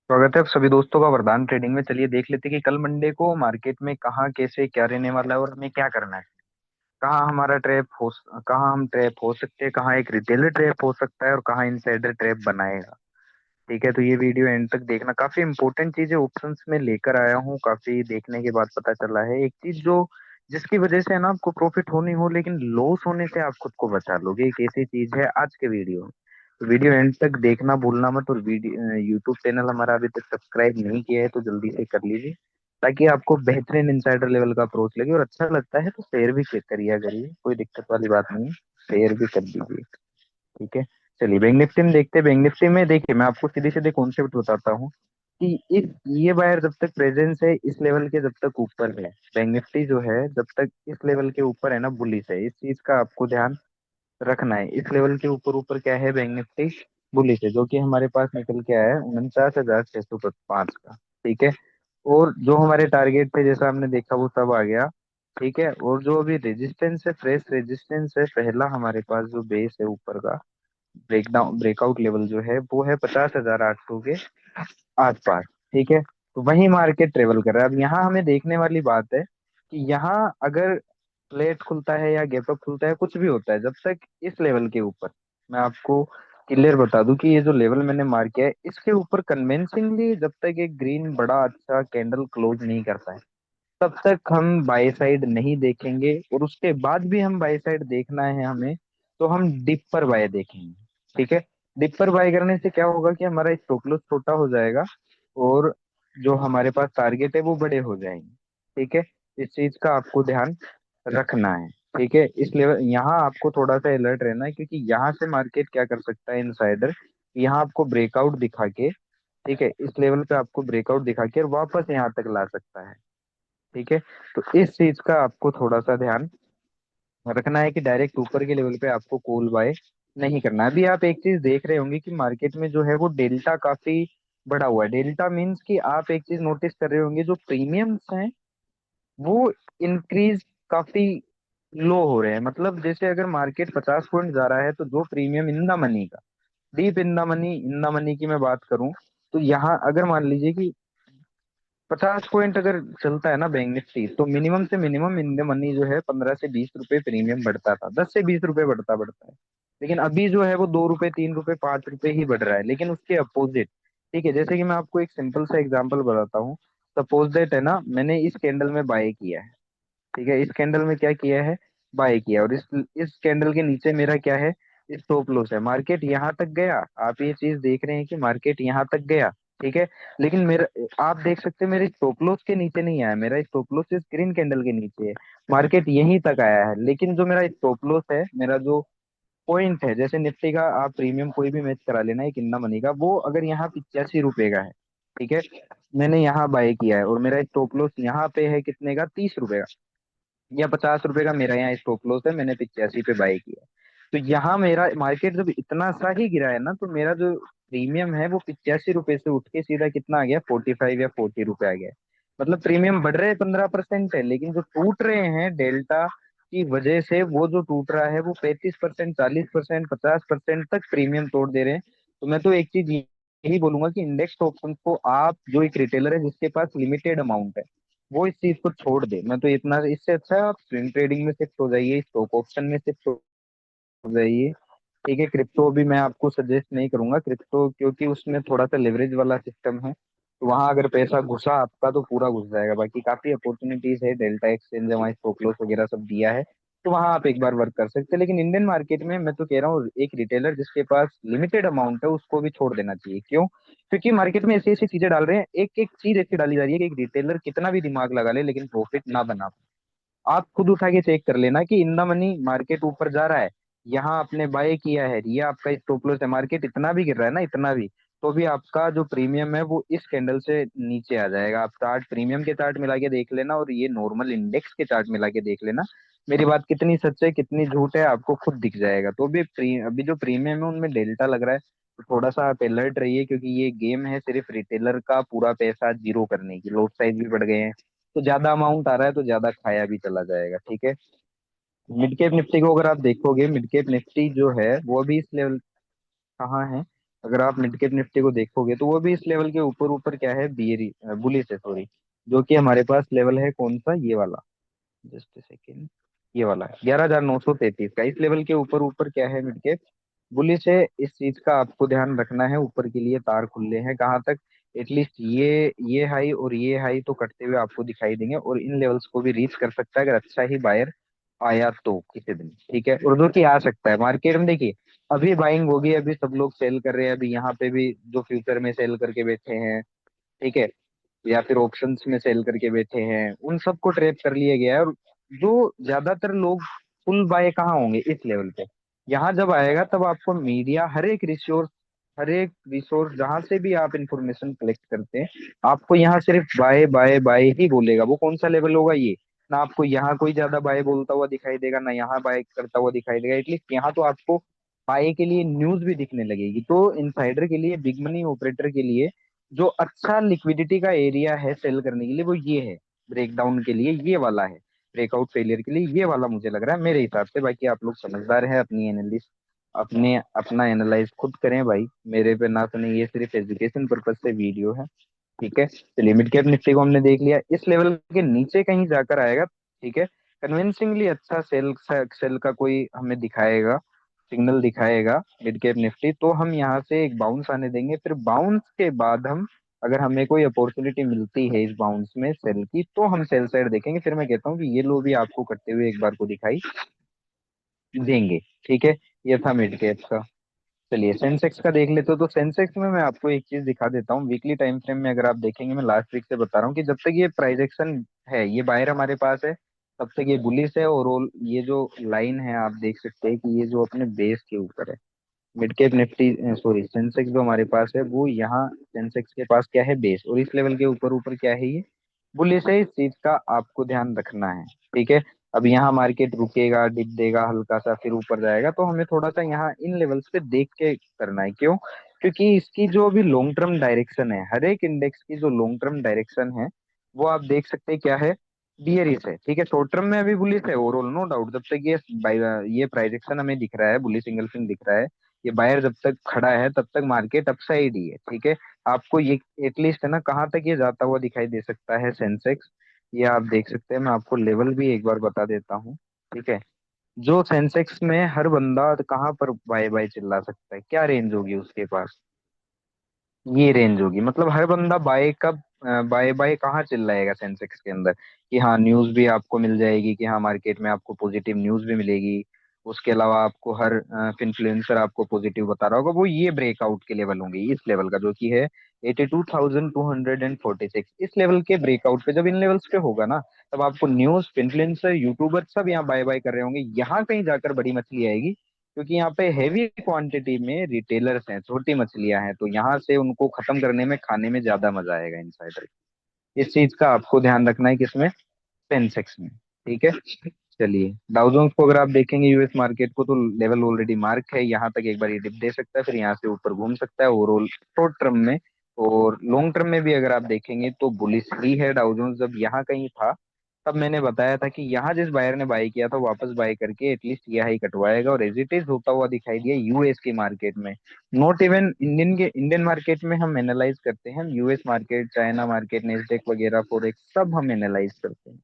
स्वागत है आप सभी दोस्तों का वरदान ट्रेडिंग में। चलिए देख लेते हैं कि कल मंडे को मार्केट में कहाँ कैसे क्या रहने वाला है और हमें क्या करना है। कहाँ हमारा कहाँ हम ट्रैप हो सकते हैं, कहाँ एक रिटेलर ट्रैप हो सकता है और कहाँ इनसाइडर ट्रैप बनाएगा। ठीक है, तो ये वीडियो एंड तक देखना। काफी इंपॉर्टेंट चीजें ऑप्शंस में लेकर आया हूँ। काफी देखने के बाद पता चला है एक चीज जो जिसकी वजह से है ना आपको प्रॉफिट होनी हो लेकिन लॉस होने से आप खुद को बचा लोगे। एक ऐसी चीज है आज के वीडियो में। तो वीडियो एंड तक देखना भूलना मत। और वीडियो यूट्यूब चैनल हमारा अभी तक सब्सक्राइब नहीं किया है तो जल्दी से कर लीजिए, ताकि आपको बेहतरीन इंसाइडर लेवल का अप्रोच लगे। और अच्छा लगता है तो शेयर भी करिए करिए, कोई दिक्कत वाली बात नहीं है। शेयर भी कर दीजिए। ठीक है, चलिए बैंक निफ्टी में देखते हैं। बैंक निफ्टी में देखिए, मैं आपको सीधे सीधे कॉन्सेप्ट बताता हूँ कि इस ये बायर जब तक प्रेजेंस है इस लेवल के, जब तक ऊपर है बैंक निफ्टी जो है, जब तक इस लेवल के ऊपर है ना बुलिश है। इस चीज का आपको ध्यान रखना है। इस लेवल के ऊपर ऊपर क्या है, बैंक निफ्टी बुलिश है, जो कि हमारे पास निकल के आया है 49,605 का। ठीक है, और जो हमारे टारगेट थे जैसा हमने देखा वो सब आ गया। ठीक है, और जो अभी रेजिस्टेंस है, फ्रेश रेजिस्टेंस है पहला हमारे पास जो बेस है ऊपर का, ब्रेकआउट लेवल जो है वो है 50,800 के आसपास। ठीक है, तो वही मार्केट ट्रेवल कर रहा है। अब यहाँ हमें देखने वाली बात है कि यहाँ अगर फ्लैट खुलता है या गैप अप खुलता है, कुछ भी होता है, जब तक इस लेवल के ऊपर, मैं आपको क्लियर बता दूं कि ये जो लेवल मैंने मार्क किया है इसके ऊपर कन्विंसिंगली जब तक एक ग्रीन बड़ा अच्छा कैंडल क्लोज नहीं करता है, तब तक हम बाई साइड नहीं देखेंगे। और उसके बाद भी हम बाई साइड देखना है हमें, तो हम डिप पर बाय देखेंगे। ठीक है, डिप पर बाय करने से क्या होगा कि हमारा स्टॉप लॉस छोटा हो जाएगा और जो हमारे पास टारगेट है वो बड़े हो जाएंगे। ठीक है, इस चीज का आपको ध्यान रखना है। ठीक है, इस लेवल यहाँ आपको थोड़ा सा अलर्ट रहना है, क्योंकि यहाँ से मार्केट क्या कर सकता है इनसाइडर, यहाँ आपको ब्रेकआउट दिखा के, ठीक है, इस लेवल पे आपको ब्रेकआउट दिखा के और वापस यहाँ तक ला सकता है। ठीक है, तो इस चीज का आपको थोड़ा सा ध्यान रखना है कि डायरेक्ट ऊपर के लेवल पे आपको कॉल बाय नहीं करना है। अभी आप एक चीज देख रहे होंगे कि मार्केट में जो है वो डेल्टा काफी बढ़ा हुआ है। डेल्टा मीन्स कि आप एक चीज नोटिस कर रहे होंगे, जो प्रीमियम्स हैं वो इंक्रीज काफी लो हो रहे हैं। मतलब जैसे अगर मार्केट 50 पॉइंट जा रहा है तो जो प्रीमियम इन द मनी का, डीप इन द मनी की मैं बात करूं, तो यहाँ अगर मान लीजिए कि 50 पॉइंट अगर चलता है ना बैंक निफ्टी, तो मिनिमम से मिनिमम इन द मनी जो है 15 से 20 रुपए प्रीमियम बढ़ता था, 10 से 20 रुपए बढ़ता बढ़ता है। लेकिन अभी जो है वो 2 रुपए 3 रुपए 5 रुपए ही बढ़ रहा है, लेकिन उसके अपोजिट। ठीक है, जैसे कि मैं आपको एक सिंपल सा एग्जांपल बताता हूँ। सपोज दैट है ना, मैंने इस कैंडल में बाय किया है। ठीक है, इस कैंडल में क्या किया है, बाय किया। और इस कैंडल के नीचे मेरा क्या है, स्टॉप लॉस है। मार्केट यहाँ तक गया, आप ये चीज देख रहे हैं कि मार्केट यहाँ तक गया। ठीक है, लेकिन मेरा, आप देख सकते हैं मेरे स्टॉप लॉस के नीचे नहीं आया। मेरा स्टॉप लॉस इस ग्रीन कैंडल के नीचे है। मार्केट यहीं तक आया है, लेकिन जो मेरा स्टॉप लॉस है, मेरा जो पॉइंट है, जैसे निफ्टी का आप प्रीमियम कोई भी मैच करा लेना एक इंना मनी का, वो अगर यहाँ 85 रुपए का है, ठीक है, मैंने यहाँ बाय किया है और मेरा स्टॉप लॉस यहाँ पे है कितने का, 30 रुपए का या 50 रुपए का मेरा यहाँ स्टॉप लॉस है, मैंने 85 पे बाय किया। तो यहाँ मेरा मार्केट जब इतना सा ही गिरा है ना, तो मेरा जो प्रीमियम है वो 85 रुपए से उठ के सीधा कितना आ गया, 45 या 40 रुपए आ गया। मतलब प्रीमियम बढ़ रहे 15% है, लेकिन जो टूट रहे हैं डेल्टा की वजह से, वो जो टूट रहा है वो 35%, 40%, 50% तक प्रीमियम तोड़ दे रहे हैं। तो मैं तो एक चीज यही बोलूंगा कि इंडेक्स ऑप्शन को आप, जो एक रिटेलर है जिसके पास लिमिटेड अमाउंट है, वो इस चीज को छोड़ दे। मैं तो इतना, इससे अच्छा है आप स्विंग ट्रेडिंग में शिफ्ट हो जाइए, स्टॉक ऑप्शन में शिफ्ट हो जाइए। ठीक है, क्रिप्टो भी मैं आपको सजेस्ट नहीं करूंगा क्रिप्टो, क्योंकि उसमें थोड़ा सा लेवरेज वाला सिस्टम है। तो वहां अगर पैसा घुसा आपका तो पूरा घुस जाएगा। बाकी काफी अपॉर्चुनिटीज है, डेल्टा एक्सचेंज है, वहाँ स्टॉप लॉस वगैरह सब दिया है, तो वहां आप एक बार वर्क कर सकते हैं। लेकिन इंडियन मार्केट में मैं तो कह रहा हूँ एक रिटेलर जिसके पास लिमिटेड अमाउंट है उसको भी छोड़ देना चाहिए। क्यों? क्योंकि मार्केट में ऐसी ऐसी चीजें डाल रहे हैं, एक एक चीज ऐसी डाली जा रही है कि एक रिटेलर कितना भी दिमाग लगा ले लेकिन प्रॉफिट ना बना पाए। आप खुद उठा के चेक कर लेना कि इन द मनी मार्केट ऊपर जा रहा है, यहाँ आपने बाय किया है, ये आपका स्टॉप लॉस है, मार्केट इतना भी गिर रहा है ना, इतना भी, तो भी आपका जो प्रीमियम है वो इस कैंडल से नीचे आ जाएगा। आप चार्ट, प्रीमियम के चार्ट मिला के देख लेना और ये नॉर्मल इंडेक्स के चार्ट मिला के देख लेना। मेरी बात कितनी सच है कितनी झूठ है आपको खुद दिख जाएगा। तो भी अभी जो प्रीमियम है उनमें डेल्टा लग रहा है, तो थोड़ा सा आप अलर्ट रहिए, क्योंकि ये गेम है सिर्फ रिटेलर का पूरा पैसा जीरो करने की। लॉट साइज भी बढ़ गए हैं, तो ज्यादा अमाउंट आ रहा है तो ज्यादा खाया भी चला जाएगा। ठीक है, मिड कैप निफ्टी को अगर आप देखोगे, मिड कैप निफ्टी जो है वो अभी इस लेवल कहाँ है, अगर आप मिड कैप निफ्टी को देखोगे तो वो भी इस लेवल के ऊपर ऊपर क्या है, बियरी बुलिश है, सॉरी। जो कि हमारे पास लेवल है कौन सा, ये वाला, जस्ट सेकेंड, ये वाला 11,933 का, इस लेवल के ऊपर ऊपर क्या है, मिड कैप बुलिश है। इस चीज का आपको ध्यान रखना है, ऊपर के लिए तार खुले हैं कहाँ तक, एटलीस्ट ये हाई और ये हाई तो कटते हुए आपको दिखाई देंगे, और इन लेवल्स को भी रीच कर सकता है अगर अच्छा ही बायर आया तो किसी दिन, ठीक है। और जो कि आ सकता है मार्केट में, देखिए अभी बाइंग होगी, अभी सब लोग सेल कर रहे हैं, अभी यहाँ पे भी जो फ्यूचर में सेल करके बैठे हैं, ठीक है, या फिर ऑप्शंस में सेल करके बैठे हैं, उन सबको ट्रैप कर लिया गया है। और जो ज्यादातर लोग फुल बाय कहाँ होंगे, इस लेवल पे। यहाँ जब आएगा तब आपको मीडिया हर एक रिसोर्स जहां से भी आप इंफॉर्मेशन कलेक्ट करते हैं, आपको यहाँ सिर्फ बाय बाय बाय ही बोलेगा। वो कौन सा लेवल होगा ये, ना आपको यहाँ कोई ज्यादा बाय बोलता हुआ दिखाई देगा, ना यहाँ बाय करता हुआ दिखाई देगा। एटलीस्ट यहाँ तो आपको बाय के लिए न्यूज भी दिखने लगेगी। तो इनसाइडर के लिए, बिग मनी ऑपरेटर के लिए जो अच्छा लिक्विडिटी का एरिया है सेल करने के लिए, वो ये है। ब्रेकडाउन के लिए ये वाला है, ब्रेकआउट फेलियर के लिए ये वाला मुझे लग रहा है मेरे हिसाब से। बाकी आप लोग समझदार हैं, अपनी एनालिस्ट अपने अपना एनालाइज खुद करें भाई, मेरे पे ना सुने, ये सिर्फ एजुकेशन पर्पज से वीडियो है, ठीक है। चलिए मिड कैप निफ्टी को हमने देख लिया, इस लेवल के नीचे कहीं जाकर आएगा, ठीक है, कन्विंसिंगली अच्छा सेल सेल का कोई हमें दिखाएगा, सिग्नल दिखाएगा मिड कैप निफ्टी, तो हम यहाँ से एक बाउंस आने देंगे। फिर बाउंस के बाद हम, अगर हमें कोई अपॉर्चुनिटी मिलती है इस बाउंस में सेल की, तो हम सेल साइड देखेंगे। फिर मैं कहता हूँ कि ये लो भी आपको करते हुए एक बार को दिखाई देंगे, ठीक है। ये था मिड कैप का। चलिए सेंसेक्स का देख लेते हो, तो सेंसेक्स में मैं आपको एक चीज दिखा देता हूँ। वीकली टाइम फ्रेम में अगर आप देखेंगे, मैं लास्ट वीक से बता रहा हूँ कि जब तक ये प्राइस एक्शन है, ये बायर हमारे पास है, तब तक ये बुलिश है। और ये जो लाइन है आप देख सकते हैं कि ये जो अपने बेस के ऊपर है, mid cap Nifty sorry Sensex जो हमारे पास है, वो यहाँ सेंसेक्स के पास क्या है, बेस, और इस लेवल के ऊपर ऊपर क्या है, ये बुलिश है। इस चीज का आपको ध्यान रखना है, ठीक है। अब यहाँ मार्केट रुकेगा, डिप देगा हल्का सा, फिर ऊपर जाएगा, तो हमें थोड़ा सा यहाँ इन लेवल्स पे देख के करना है। क्यों? क्योंकि इसकी जो अभी लॉन्ग टर्म डायरेक्शन है, हर एक इंडेक्स की जो लॉन्ग टर्म डायरेक्शन है, वो आप देख सकते हैं क्या है, बियरिश है, ठीक है। शॉर्ट टर्म में अभी बुलिश है ओवरऑल, नो डाउट। जब तक ये प्राइजेक्शन हमें दिख रहा है, बुलिश सिंगल दिख रहा है, ये बायर जब तक खड़ा है तब तक मार्केट अपसाइड ही है, ठीक है। आपको ये एटलीस्ट है ना, कहाँ तक ये जाता हुआ दिखाई दे सकता है सेंसेक्स, ये आप देख सकते हैं। मैं आपको लेवल भी एक बार बता देता हूँ, ठीक है। जो सेंसेक्स में हर बंदा कहाँ पर बाय बाय चिल्ला सकता है, क्या रेंज होगी उसके पास, ये रेंज होगी। मतलब हर बंदा बाय कब, बाय बाय कहाँ चिल्लाएगा सेंसेक्स के अंदर, कि हाँ न्यूज भी आपको मिल जाएगी, कि हाँ मार्केट में आपको पॉजिटिव न्यूज भी मिलेगी। उसके अलावा आपको हर इन्फ्लुएंसर आपको पॉजिटिव बता रहा होगा, वो ये ब्रेकआउट के लेवल होंगे, इस लेवल का जो कि है 82,246। इस लेवल के ब्रेकआउट पे, जब इन लेवल्स पे होगा ना, तब आपको न्यूज, इन्फ्लुएंसर, यूट्यूबर सब यहाँ बाय बाय कर रहे होंगे। यहाँ कहीं जाकर बड़ी मछली आएगी, क्योंकि यहाँ पे हेवी क्वांटिटी में रिटेलर्स हैं, छोटी मछलियां हैं, तो यहाँ से उनको खत्म करने में, खाने में ज्यादा मजा आएगा इनसाइडर। इस चीज का आपको ध्यान रखना है, किसमें, सेंसेक्स में, ठीक है। चलिए डाउ जोन्स को अगर आप देखेंगे, यूएस मार्केट को, तो लेवल ऑलरेडी मार्क है, यहाँ तक एक बार ये डिप दे सकता है, फिर यहाँ से ऊपर घूम सकता है ओवरऑल शॉर्ट टर्म में। और लॉन्ग टर्म में भी अगर आप देखेंगे तो बुलिश ही है डाउ जोन्स। जब यहाँ कहीं था, तब मैंने बताया था कि यहाँ जिस बायर ने बाय किया था, वापस बाय करके एटलीस्ट यह हाई कटवाएगा, और एज इट इज होता हुआ दिखाई दिया यूएस की मार्केट में। नॉट इवन इंडियन मार्केट में हम एनालाइज करते हैं, US market, China market, Nasdaq वगैरह, फोरेक्स सब हम एनालाइज करते हैं,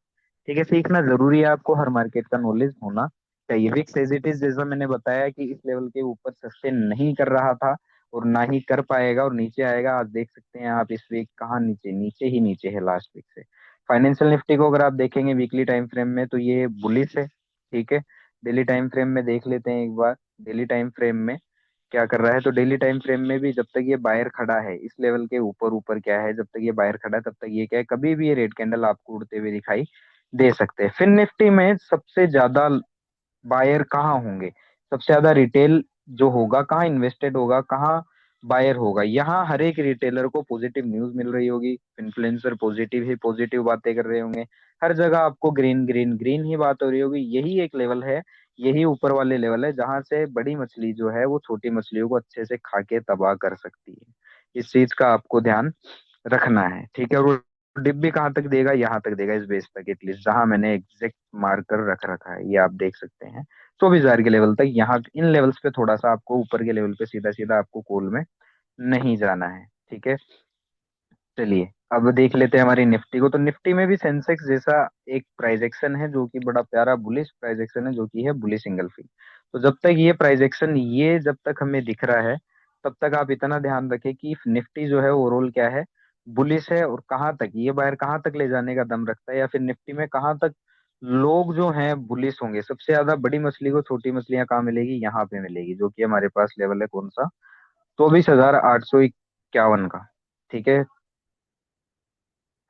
ठीक है। सीखना जरूरी है, आपको हर मार्केट का नॉलेज होना चाहिए। विक्स एज इट इज, जैसा मैंने बताया कि इस लेवल के ऊपर सस्टेन नहीं कर रहा था, और ना ही कर पाएगा, और नीचे आएगा। आज देख सकते हैं आप इस वीक कहाँ नीचे, नीचे ही नीचे है लास्ट वीक से। फाइनेंशियल निफ्टी को अगर आप देखेंगे वीकली टाइम फ्रेम में, तो ये बुलिश है, ठीक है। डेली टाइम फ्रेम में देख लेते हैं एक बार, डेली टाइम फ्रेम में क्या कर रहा है। तो डेली टाइम फ्रेम में भी जब तक ये बायर खड़ा है, इस लेवल के ऊपर ऊपर क्या है, जब तक ये बायर खड़ा है तब तक ये क्या है, कभी भी ये रेड कैंडल आपको उड़ते हुए दिखाई दे सकते हैं। फिर निफ्टी में सबसे ज्यादा बायर कहाँ होंगे, सबसे ज्यादा रिटेल जो होगा, कहाँ इन्वेस्टेड होगा, कहाँ बायर होगा, यहाँ हर एक रिटेलर को पॉजिटिव न्यूज मिल रही होगी, इन्फ्लुएंसर पॉजिटिव ही पॉजिटिव बातें कर रहे होंगे, हर जगह आपको ग्रीन ग्रीन ग्रीन ही बात हो रही होगी। यही एक लेवल है, यही ऊपर वाले लेवल है, जहां से बड़ी मछली जो है वो छोटी मछलियों को अच्छे से खा के तबाह कर सकती है। इस चीज का आपको ध्यान रखना है, ठीक है। और वो डिप भी कहाँ तक देगा, यहाँ तक देगा, इस बेस तक एटलीस्ट, जहां मैंने एग्जैक्ट मार्कर रख रखा है, ये आप देख सकते हैं 24,000 के लेवल तक। यहाँ इन लेवल्स पे थोड़ा सा आपको ऊपर के लेवल पे सीधा सीधा आपको कॉल में नहीं जाना है। ठीक है। चलिए अब देख लेते हैं हमारी निफ्टी को। तो निफ्टी में भी सेंसेक्स जैसा एक प्राइस एक्शन है जो कि बड़ा प्यारा बुलिश प्राइस एक्शन है, जो कि है बुलिश सिंगल फी। तो जब तक ये प्राइस एक्शन ये जब तक हमें दिख रहा है, तब तक आप इतना ध्यान रखें कि निफ्टी जो है ओवरऑल क्या है, बुलिश है। और कहाँ तक ये बायर कहाँ तक ले जाने का दम रखता है, या फिर निफ्टी में कहाँ तक लोग जो हैं बुलिश होंगे। सबसे ज्यादा बड़ी मछली को छोटी मछलियां कहाँ मिलेगी, यहाँ पे मिलेगी, जो कि हमारे पास लेवल है कौन सा, 24,851 का। ठीक है,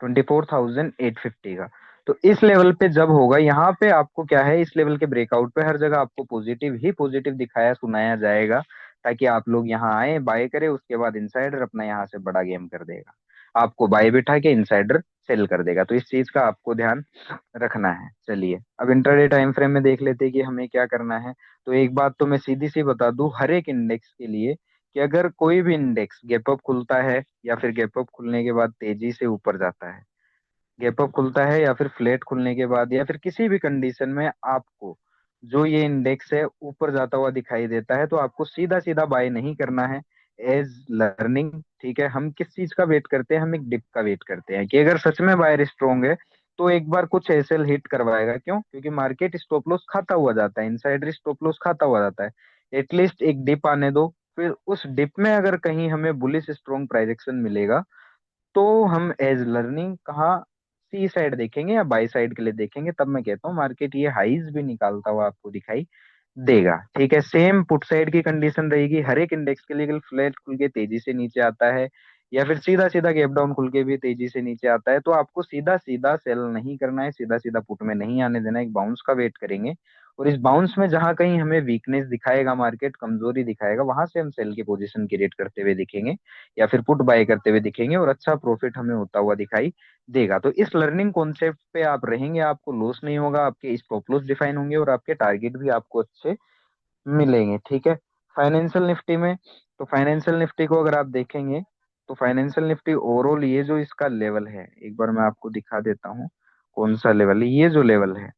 24,850 का। तो इस लेवल पे जब होगा, यहाँ पे आपको क्या है, इस लेवल के ब्रेकआउट पे हर जगह आपको पॉजिटिव ही पॉजिटिव दिखाया सुनाया जाएगा, ताकि आप लोग यहाँ आए बाय करें। उसके बाद इनसाइडर अपना यहाँ से बड़ा गेम कर देगा, आपको बाय बिठा के इनसाइडर सेल कर देगा। तो इस चीज का आपको ध्यान रखना है। चलिए अब इंटरडे टाइम फ्रेम में देख लेते हैं कि हमें क्या करना है। तो एक बात तो मैं सीधी सी बता दूं हर एक इंडेक्स के लिए, कि अगर कोई भी इंडेक्स गैप अप खुलता है, या फिर गैप अप खुलने के बाद तेजी से ऊपर जाता है, गैप अप खुलता है या फिर फ्लैट खुलने के बाद, या फिर किसी भी कंडीशन में आपको जो ये इंडेक्स है ऊपर जाता हुआ दिखाई देता है, तो आपको सीधा सीधा बाय नहीं करना है। एज लर्निंग, ठीक है, हम किस चीज का वेट करते हैं, हम एक डिप का वेट करते हैं कि अगर सच में बायर स्ट्रोंग है तो एक बार कुछ एसएल हिट करवाएगा। क्यों? क्योंकि मार्केट स्टॉप लॉस खाता हुआ जाता है, इनसाइडर स्टॉप लॉस खाता हुआ जाता है। एटलीस्ट एक डिप आने दो, फिर उस डिप में अगर कहीं हमें बुलिश स्ट्रॉन्ग प्राइजेक्शन मिलेगा, तो हम एज लर्निंग कहाँ, सी साइड देखेंगे या बाई साइड के लिए देखेंगे। तब मैं कहता हूँ मार्केट ये हाईज भी निकालता हुआ आपको दिखाई देगा। ठीक है, सेम पुट साइड की कंडीशन रहेगी हर एक इंडेक्स के लिए। अगर फ्लैट खुल के तेजी से नीचे आता है, या फिर सीधा सीधा गैप डाउन खुल के भी तेजी से नीचे आता है, तो आपको सीधा सीधा सेल नहीं करना है, सीधा सीधा पुट में नहीं आने देना है, एक बाउंस का वेट करेंगे। और इस बाउंस में जहां कहीं हमें वीकनेस दिखाएगा, मार्केट कमजोरी दिखाएगा, वहां से हम सेल की पोजीशन क्रिएट करते हुए दिखेंगे, या फिर पुट बाय करते हुए दिखेंगे, और अच्छा प्रॉफिट हमें होता हुआ दिखाई देगा। तो इस लर्निंग कॉन्सेप्ट पे आप रहेंगे, आपको लॉस नहीं होगा, आपके स्टॉप लॉस डिफाइन होंगे, और आपके टारगेट भी आपको अच्छे मिलेंगे। ठीक है। फाइनेंशियल निफ्टी में, तो फाइनेंशियल निफ्टी को अगर आप देखेंगे, तो फाइनेंशियल निफ्टी ओवरऑल ये जो इसका लेवल है, एक बार मैं आपको दिखा देता हूँ कौन सा लेवल है। ये जो लेवल है,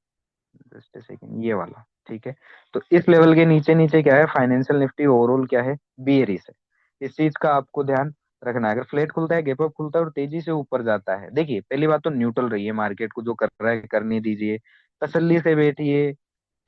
जस्ट सेकंड, ये वाला। ठीक है। तो इस लेवल के नीचे नीचे क्या है, फाइनेंशियल निफ्टी ओवरऑल क्या है, बियरिश है। इस चीज का आपको ध्यान रखना है। अगर फ्लैट खुलता है, गैप अप खुलता है और तेजी से ऊपर जाता है, देखिए पहली बात तो न्यूट्रल रहिए, मार्केट को जो कर रहा है करने दीजिए, तसल्ली से बैठिए।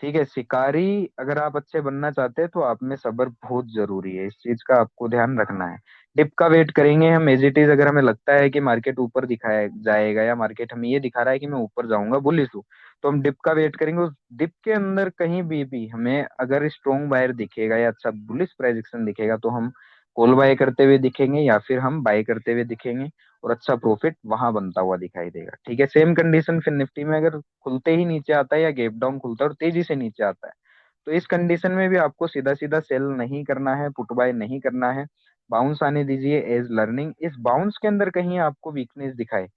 ठीक है, शिकारी अगर आप अच्छे बनना चाहते हैं तो आप में सब्र बहुत जरूरी है, इस चीज का आपको ध्यान रखना है। डिप का वेट करेंगे हम एज इट इज। अगर हमें लगता है कि मार्केट ऊपर दिखाया जाएगा, या मार्केट हमें ये दिखा रहा है कि मैं ऊपर जाऊंगा, बुलिश हूँ, तो हम डिप का वेट करेंगे। उस डिप के अंदर कहीं भी हमें अगर स्ट्रॉन्ग बायर दिखेगा या अच्छा बुलिश प्राइजेक्शन दिखेगा, तो हम कॉल बाय करते हुए दिखेंगे, या फिर हम बाय करते हुए दिखेंगे, और अच्छा प्रॉफिट वहां बनता हुआ दिखाई देगा। ठीक है, सेम कंडीशन फिर निफ्टी में, अगर खुलते ही नीचे आता है या गैप डाउन खुलता है और तेजी से नीचे आता है, तो इस कंडीशन में भी आपको सीधा सीधा सेल नहीं करना है, पुट बाय नहीं करना है, बाउंस आने दीजिए एज लर्निंग। इस बाउंस के अंदर कहीं आपको वीकनेस दिखाए,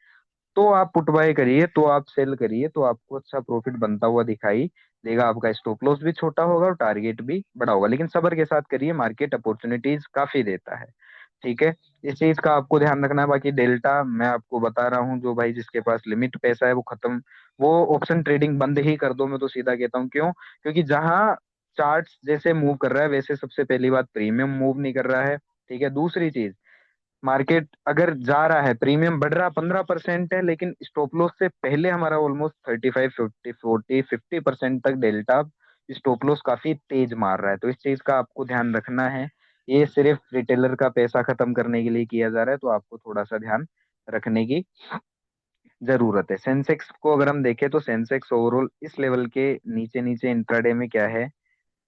तो आप पुट बाय करिए, तो आप सेल करिए, तो आपको अच्छा प्रॉफिट बनता हुआ दिखाई देगा। आपका स्टॉप लॉस भी छोटा होगा और टारगेट भी बड़ा होगा, लेकिन सब्र के साथ करिए, मार्केट अपॉर्चुनिटीज काफी देता है। ठीक है, इस चीज का आपको ध्यान रखना है। बाकी डेल्टा मैं आपको बता रहा हूँ, जो भाई जिसके पास लिमिट पैसा है वो खत्म, वो ऑप्शन ट्रेडिंग बंद ही कर दो, मैं तो सीधा कहता हूँ। क्यों? क्योंकि जहां चार्ट्स जैसे मूव कर रहा है, वैसे सबसे पहली बात प्रीमियम मूव नहीं कर रहा है। ठीक है, दूसरी चीज, मार्केट अगर जा रहा है, प्रीमियम बढ़ रहा 15% है, लेकिन स्टॉप लॉस से पहले हमारा ऑलमोस्ट 35, 50, 40, 50% तक डेल्टा स्टॉप लॉस काफी तेज मार रहा है। तो इस चीज का आपको ध्यान रखना है। ये सिर्फ रिटेलर का पैसा खत्म करने के लिए किया जा रहा है, तो आपको थोड़ा सा ध्यान रखने की जरूरत है। सेंसेक्स को अगर हम देखें, तो सेंसेक्स ओवरऑल इस लेवल के नीचे नीचे इंट्राडे में क्या है,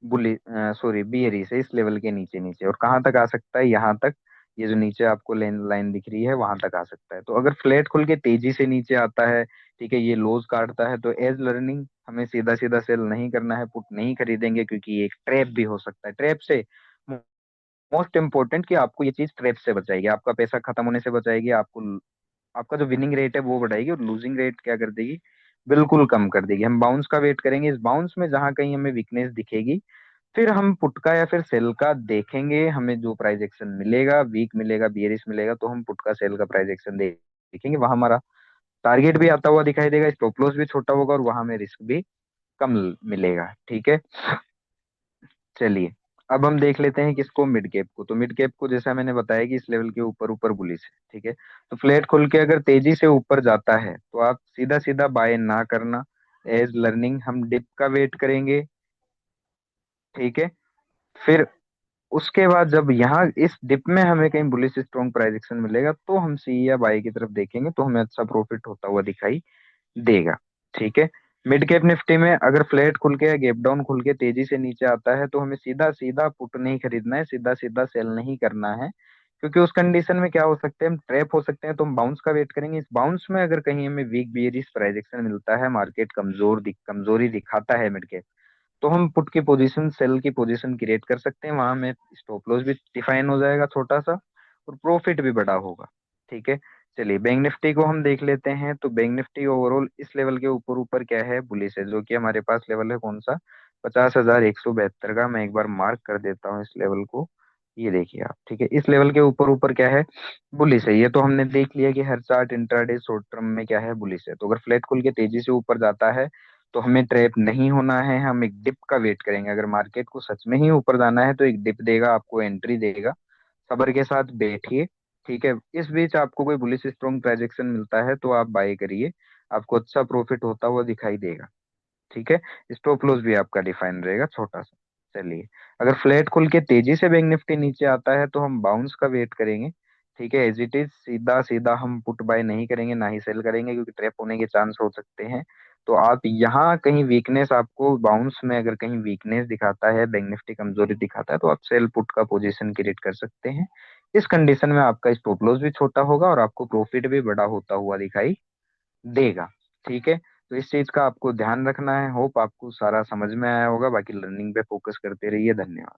बुली सॉरी बियरी से इस लेवल के नीचे नीचे, और कहाँ तक आ सकता है, यहाँ तक। ये जो नीचे आपको लाइन लाइन दिख रही है, वहां तक आ सकता है। तो अगर फ्लैट खुल के तेजी से नीचे आता है, ठीक है, ये लोज काटता है, तो एज लर्निंग हमें सीधा सीधा सेल नहीं करना है, पुट नहीं खरीदेंगे, क्योंकि ये एक ट्रैप भी हो सकता है। ट्रैप से मोस्ट इंपॉर्टेंट कि आपको ये चीज ट्रैप से बचाएगी, आपका पैसा खत्म होने से बचाएगी, आपको आपका जो विनिंग रेट है वो बढ़ाएगी, और लूजिंग रेट क्या कर देगी, बिल्कुल कम कर देगी। हम बाउंस का वेट करेंगे, इस बाउंस में जहां कहीं हमें वीकनेस दिखेगी, फिर हम पुट का या फिर सेल का देखेंगे। हमें जो प्राइस एक्शन मिलेगा, वीक मिलेगा, बियरिश मिलेगा, तो हम पुट का सेल का प्राइस एक्शन देखेंगे। वहां हमारा टारगेट भी आता हुआ दिखाई देगा, स्टॉप लॉस भी छोटा होगा, और वहां हमें रिस्क भी कम मिलेगा। ठीक है। चलिए अब हम देख लेते हैं किसको, मिड कैप को। तो मिड कैप को जैसा मैंने बताया कि इस लेवल के ऊपर ऊपर बुलिश है, ठीक है। तो फ्लैट खुल के अगर तेजी से ऊपर जाता है तो आप सीधा सीधा बाय ना करना। एज लर्निंग हम डिप का वेट करेंगे, ठीक है। फिर उसके बाद जब यहाँ इस डिप में हमें कहीं बुलिश स्ट्रॉन्ग प्राइस एक्शन मिलेगा तो हम सी या बाई की तरफ देखेंगे, तो हमें अच्छा प्रॉफिट होता हुआ दिखाई देगा, ठीक है। मिड कैप निफ्टी में अगर फ्लैट खुल के या गैप डाउन खुल के तेजी से नीचे आता है तो हमें सीधा सीधा पुट नहीं खरीदना है, सीधा सीधा सेल नहीं करना है। क्योंकि उस कंडीशन में क्या हो सकते हैं, हम ट्रैप हो सकते हैं। तो हम बाउंस का वेट करेंगे। इस बाउंस में अगर कहीं हमें वीक बियरिश प्राइस एक्शन मिलता है, मार्केट कमजोरी दिखाता है मिड कैप, तो हम पुट की पोजीशन, सेल की पोजीशन क्रिएट कर सकते हैं। वहां में स्टॉप लॉस भी डिफाइन हो जाएगा छोटा सा, और प्रॉफिट भी बड़ा होगा, ठीक है। चलिए बैंक निफ्टी को हम देख लेते हैं। तो बैंक निफ्टी ओवरऑल इस लेवल के ऊपर ऊपर क्या है, बुलिश है। जो कि हमारे पास लेवल है कौन सा, 50,172 का। मैं एक बार मार्क कर देता हूँ इस लेवल को। ये देखिए आप, ठीक है। इस लेवल के ऊपर ऊपर क्या है, बुलिश है। ये तो हमने देख लिया कि हर चार्ट इंट्राडे शॉर्ट टर्म में क्या है, बुलिश है। तो अगर फ्लैट खुल के तेजी से ऊपर जाता है तो हमें ट्रैप नहीं होना है, हम एक डिप का वेट करेंगे। अगर मार्केट को सच में ही ऊपर जाना है तो एक डिप देगा, आपको एंट्री देगा। सब्र के साथ बैठिए, ठीक है। इस बीच आपको कोई बुलिश स्ट्रॉन्ग ट्रांजैक्शन मिलता है तो आप बाय करिए, आपको अच्छा प्रॉफिट होता हुआ दिखाई देगा, ठीक है। स्टॉप लॉस भी आपका डिफाइन रहेगा छोटा सा। चलिए, अगर फ्लैट खुल के तेजी से बैंक निफ्टी नीचे आता है तो हम बाउंस का वेट करेंगे, ठीक है। एज इट इज सीधा सीधा हम पुट बाय नहीं करेंगे, ना ही सेल करेंगे, क्योंकि ट्रैप होने के चांस हो सकते हैं। तो आप यहाँ कहीं वीकनेस, आपको बाउंस में अगर कहीं वीकनेस दिखाता है, बैंक निफ्टी कमजोरी दिखाता है, तो आप सेल पुट का पोजीशन क्रिएट कर सकते हैं। इस कंडीशन में आपका स्टॉप लॉस भी छोटा होगा और आपको प्रॉफिट भी बड़ा होता हुआ दिखाई देगा, ठीक है। तो इस चीज का आपको ध्यान रखना है। होप आपको सारा समझ में आया होगा। बाकी लर्निंग पे फोकस करते रहिए। धन्यवाद।